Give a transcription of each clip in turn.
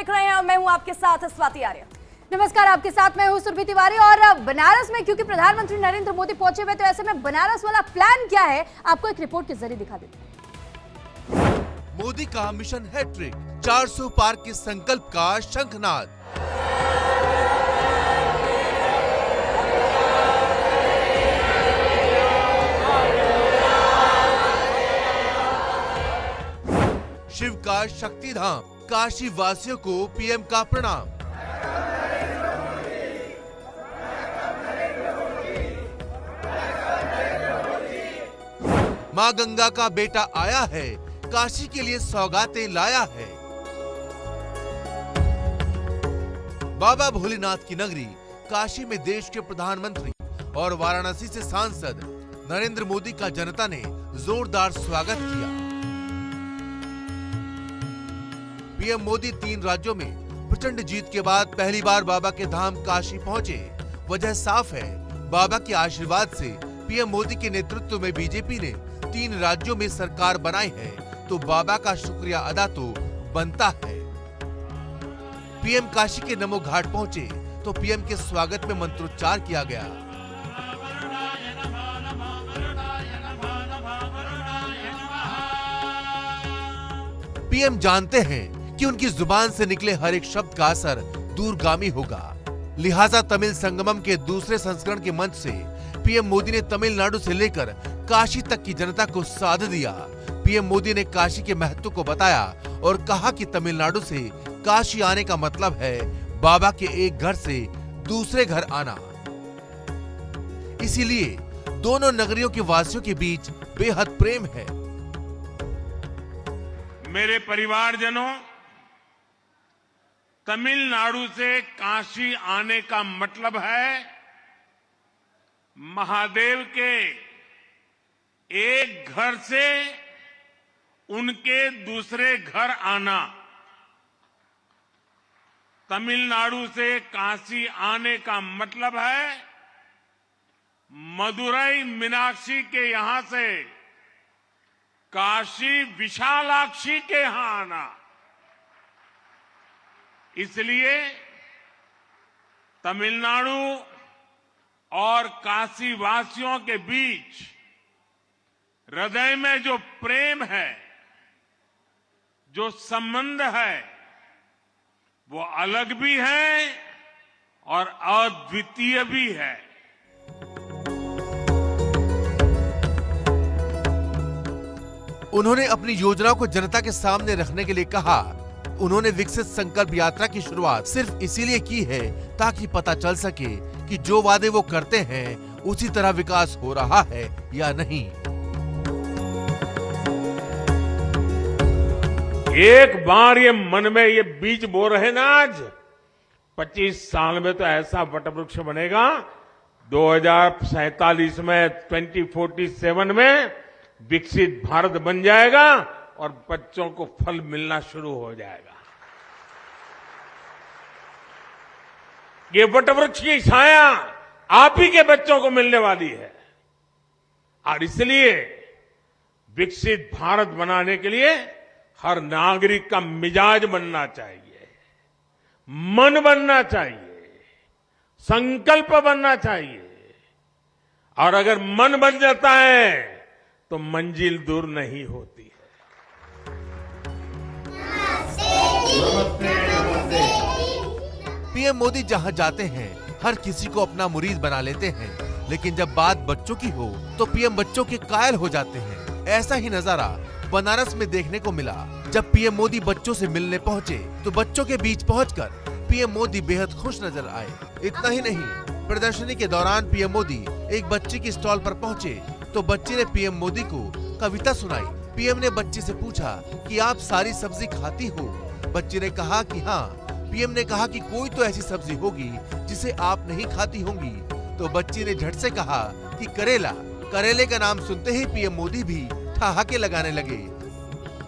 देख रहे हैं और मैं हूं आपके साथ स्वाति आर्य। नमस्कार, आपके साथ मैं हूं सुरभि तिवारी। और बनारस में क्योंकि प्रधानमंत्री नरेंद्र मोदी पहुंचे हुए, तो ऐसे में बनारस वाला प्लान क्या है आपको एक रिपोर्ट के जरिए दिखा देते हैं। मोदी का मिशन हैट्रिक, 400 पार के संकल्प का शंखनाद। शिव का शक्तिधाम, काशी वासियों को पीएम का प्रणाम। मां गंगा का बेटा आया है, काशी के लिए सौगातें लाया है। बाबा भोलेनाथ की नगरी काशी में देश के प्रधानमंत्री और वाराणसी से सांसद नरेंद्र मोदी का जनता ने जोरदार स्वागत किया। पीएम मोदी 3 राज्यों में प्रचंड जीत के बाद पहली बार बाबा के धाम काशी पहुंचे। वजह साफ है, बाबा के आशीर्वाद से पीएम मोदी के नेतृत्व में बीजेपी ने 3 राज्यों में सरकार बनाई है, तो बाबा का शुक्रिया अदा तो बनता है। पीएम काशी के नमो घाट पहुंचे तो पीएम के स्वागत में मंत्रोच्चार किया गया। पीएम जानते हैं कि उनकी जुबान से निकले हर एक शब्द का असर दूरगामी होगा, लिहाजा तमिल संगमम के दूसरे संस्करण के मंच से पीएम मोदी ने तमिलनाडु से लेकर काशी तक की जनता को साध दिया। पीएम मोदी ने काशी के महत्व को बताया और कहा कि तमिलनाडु से काशी आने का मतलब है बाबा के एक घर से दूसरे घर आना। इसीलिए दोनों नगरियों के वासियों के बीच बेहद प्रेम है। मेरे परिवारजनों, तमिलनाडु से काशी आने का मतलब है महादेव के एक घर से उनके दूसरे घर आना। तमिलनाडु से काशी आने का मतलब है मदुरई मीनाक्षी के यहां से काशी विशालाक्षी के यहां आना। इसलिए तमिलनाडु और काशी वासियों के बीच हृदय में जो प्रेम है, जो संबंध है, वो अलग भी है और अद्वितीय भी है। उन्होंने अपनी योजनाओं को जनता के सामने रखने के लिए कहा। उन्होंने विकसित संकल्प यात्रा की शुरुआत सिर्फ इसीलिए की है ताकि पता चल सके कि जो वादे वो करते हैं उसी तरह विकास हो रहा है या नहीं। एक बार ये मन में ये बीज बो रहे ना, आज 25 साल में तो ऐसा वटवृक्ष बनेगा, 2047 में 2047 में विकसित भारत बन जाएगा और बच्चों को फल मिलना शुरू हो जाएगा। ये वटवृक्ष की छाया आप ही के बच्चों को मिलने वाली है। और इसलिए विकसित भारत बनाने के लिए हर नागरिक का मिजाज बनना चाहिए, मन बनना चाहिए, संकल्प बनना चाहिए। और अगर मन बन जाता है तो मंजिल दूर नहीं होती है। पीएम मोदी जहां जाते हैं हर किसी को अपना मुरीद बना लेते हैं, लेकिन जब बात बच्चों की हो तो पीएम बच्चों के कायल हो जाते हैं। ऐसा ही नजारा बनारस में देखने को मिला। जब पीएम मोदी बच्चों से मिलने पहुंचे तो बच्चों के बीच पहुंचकर पीएम मोदी बेहद खुश नजर आए। इतना ही नहीं, प्रदर्शनी के दौरान पीएम मोदी एक बच्ची की स्टॉल पर पहुंचे तो बच्ची ने पीएम मोदी को कविता सुनाई। पीएम ने बच्ची से पूछा कि आप सारी सब्जी खाती हो? बच्ची ने कहा कि हाँ। पीएम ने कहा कि कोई तो ऐसी सब्जी होगी जिसे आप नहीं खाती होंगी। तो बच्ची ने झट से कहा कि करेला। करेले का नाम सुनते ही पीएम मोदी भी ठहाके लगाने लगे।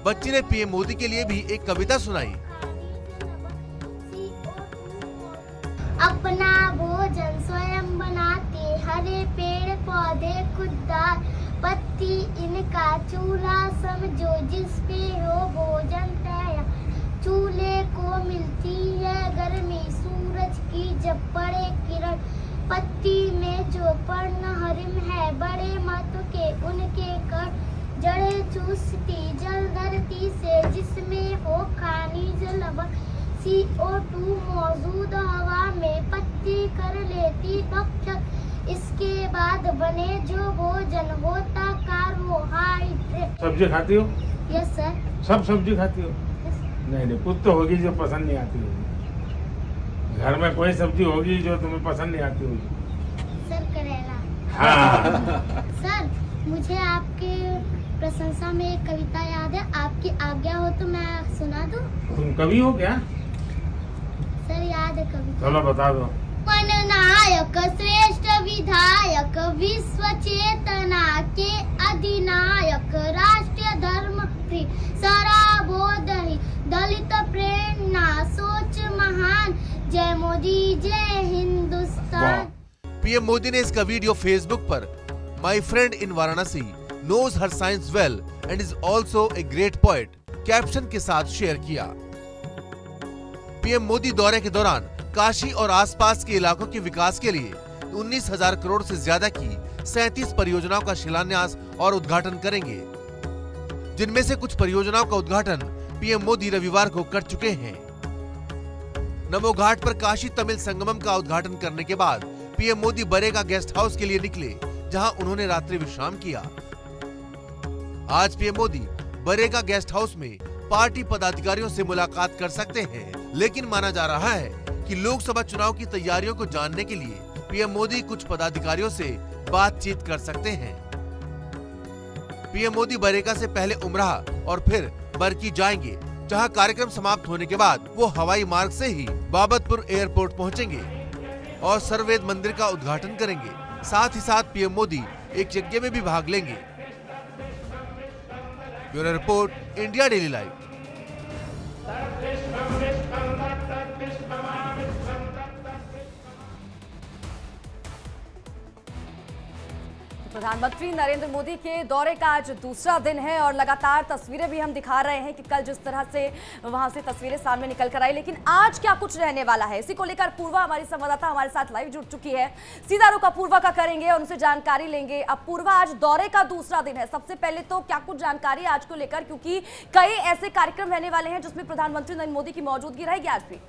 बच्ची ने पीएम मोदी के लिए भी एक कविता सुनाई। अपना भोजन स्वयं बनाते, हरे पेड़ पौधे खुददार, पत्ती इनका चूल्हा समझो, जिस पे हो भोजन तैयार, चूल्हे को मिलती है गर्मी सूरज की जब पड़े किरण, पत्ती में जो पर्णहरिम है बड़े महत्व के उनके कर, जड़े चूसती जल धरती से जिसमें हो खनिज लवण, CO2 मौजूद हवा में पत्ती कर लेती भक्षक, इसके बाद बने जो भोजन होता कार्बोहाइड्रेट। सब्जी खाती हो? Yes sir. सब सब्जी खाती हो? नहीं, कुछ तो होगी जो पसंद नहीं आती होगी। घर में कोई सब्जी होगी जो तुम्हें पसंद नहीं आती होगी। सर करेला। हाँ। सर मुझे आपके प्रशंसा में एक कविता याद है, आपकी आज्ञा हो तो मैं सुना दूं? तुम कवि हो क्या? सर याद है कविता। चलो बता दो। नायक श्रेष्ठ विधायक विश्व चेतना के अधिनायक राष्ट्रीय धर्म सराबोधही दलित प्रेरणा सोच महान, जय मोदी जय हिंदुस्तान। पीएम मोदी ने इसका वीडियो फेसबुक पर my friend in Varanasi knows her science well and is also a great poet caption के साथ शेयर किया। पीएम मोदी दौरे के दौरान काशी और आसपास के इलाकों के विकास के लिए 19,000 करोड़ से ज्यादा की 37 परियोजनाओं का शिलान्यास और उद्घाटन करेंगे, जिनमें से कुछ परियोजनाओं का उद्घाटन पीएम मोदी रविवार को कर चुके हैं। नमो घाट पर काशी तमिल संगमम का उद्घाटन करने के बाद पीएम मोदी बरेगा गेस्ट हाउस के लिए निकले, जहां उन्होंने रात्रि विश्राम किया। आज पीएम मोदी बरेगा गेस्ट हाउस में पार्टी पदाधिकारियों से मुलाकात कर सकते हैं, लेकिन माना जा रहा है कि लोकसभा चुनाव की तैयारियों को जानने के लिए पीएम मोदी कुछ पदाधिकारियों से बातचीत कर सकते हैं। पीएम मोदी बरेगा से पहले उमराह और फिर बरकी जाएंगे, जहां कार्यक्रम समाप्त होने के बाद वो हवाई मार्ग से ही बाबतपुर एयरपोर्ट पहुंचेंगे और सर्ववेद मंदिर का उद्घाटन करेंगे। साथ ही साथ पीएम मोदी एक यज्ञ में भी भाग लेंगे। Bureau report, India daily live. प्रधानमंत्री नरेंद्र मोदी के दौरे का आज दूसरा दिन है और लगातार तस्वीरें भी हम दिखा रहे हैं कि कल जिस तरह से वहां से तस्वीरें सामने निकल कर आई, लेकिन आज क्या कुछ रहने वाला है, इसी को लेकर पूर्वा हमारी संवाददाता हमारे साथ लाइव जुड़ चुकी है। सीधा रुख पूर्वा का करेंगे और उनसे जानकारी लेंगे। अब पूर्वा, आज दौरे का दूसरा दिन है, सबसे पहले तो क्या कुछ जानकारी आज को लेकर, क्योंकि कई ऐसे कार्यक्रम रहने वाले हैं जिसमें प्रधानमंत्री नरेंद्र मोदी की मौजूदगी रहेगी आज भी।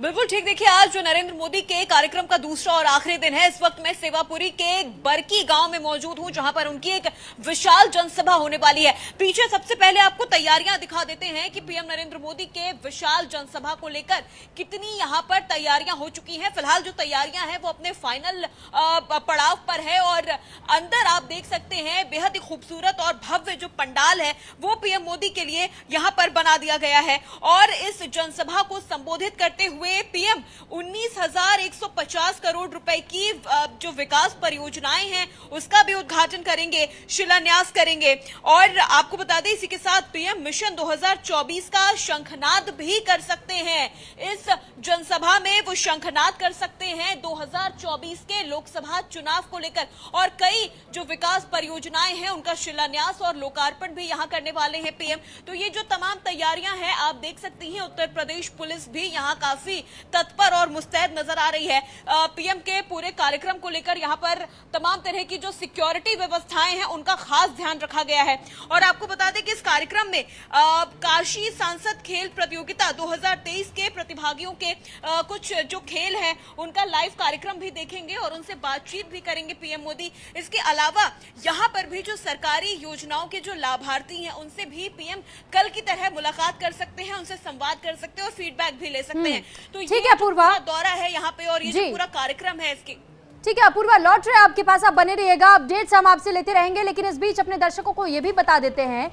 बिल्कुल ठीक। देखिए, आज जो नरेंद्र मोदी के कार्यक्रम का दूसरा और आखिरी दिन है, इस वक्त मैं सेवापुरी के बरकी गांव में मौजूद हूं, जहां पर उनकी एक विशाल जनसभा होने वाली है। पीछे सबसे पहले आपको तैयारियां दिखा देते हैं कि पीएम नरेंद्र मोदी के विशाल जनसभा को लेकर कितनी यहां पर तैयारियां हो चुकी हैं। फिलहाल जो तैयारियां हैं वो अपने फाइनल पड़ाव पर है और अंदर आप देख सकते हैं बेहद ही खूबसूरत और भव्य जो पंडाल है वो पीएम मोदी के लिए यहां पर बना दिया गया है। और इस जनसभा को संबोधित करते हुए पीएम 19,150 करोड़ रुपए की जो विकास परियोजनाएं हैं उसका भी उद्घाटन करेंगे, शिलान्यास करेंगे। और आपको बता दें, इसी के साथ पीएम मिशन 2024 का शंखनाद भी कर सकते हैं। इस जनसभा में वो शंखनाद कर सकते हैं 2024 के लोकसभा चुनाव को लेकर, और कई जो विकास परियोजनाएं हैं उनका शिलान्यास और लोकार्पण भी यहां करने वाले हैं पीएम। तो ये जो तमाम तैयारियां हैं आप देख सकती हैं, उत्तर प्रदेश पुलिस भी यहां काफी तत्पर और मुस्तैद नजर आ रही है। पीएम के पूरे कार्यक्रम को लेकर यहां पर तमाम तरह की जो सिक्योरिटी व्यवस्थाएं हैं उनका खास ध्यान रखा गया है। और आपको बता दें कि इस कार्यक्रम में काशी सांसद खेल प्रतियोगिता 2023 के प्रतिभागियों के कुछ जो खेल हैं उनका लाइव कार्यक्रम भी देखेंगे और उनसे बातचीत भी करेंगे पीएम मोदी। इसके अलावा यहां पर भी जो सरकारी योजनाओं के जो लाभार्थी हैं उनसे भी पीएम कल की तरह मुलाकात कर सकते हैं, उनसे संवाद कर सकते हैं और फीडबैक भी ले सकते हैं। तो ठीक है पूर्वा, दौरा है यहाँ पे और ये जो पूरा कार्यक्रम है इसकी। ठीक है अपूर्वा, लौट रहे आपके पास, आप बने रहिएगा, अपडेट्स हम आपसे लेते रहेंगे। लेकिन इस बीच अपने दर्शकों को ये भी बता देते हैं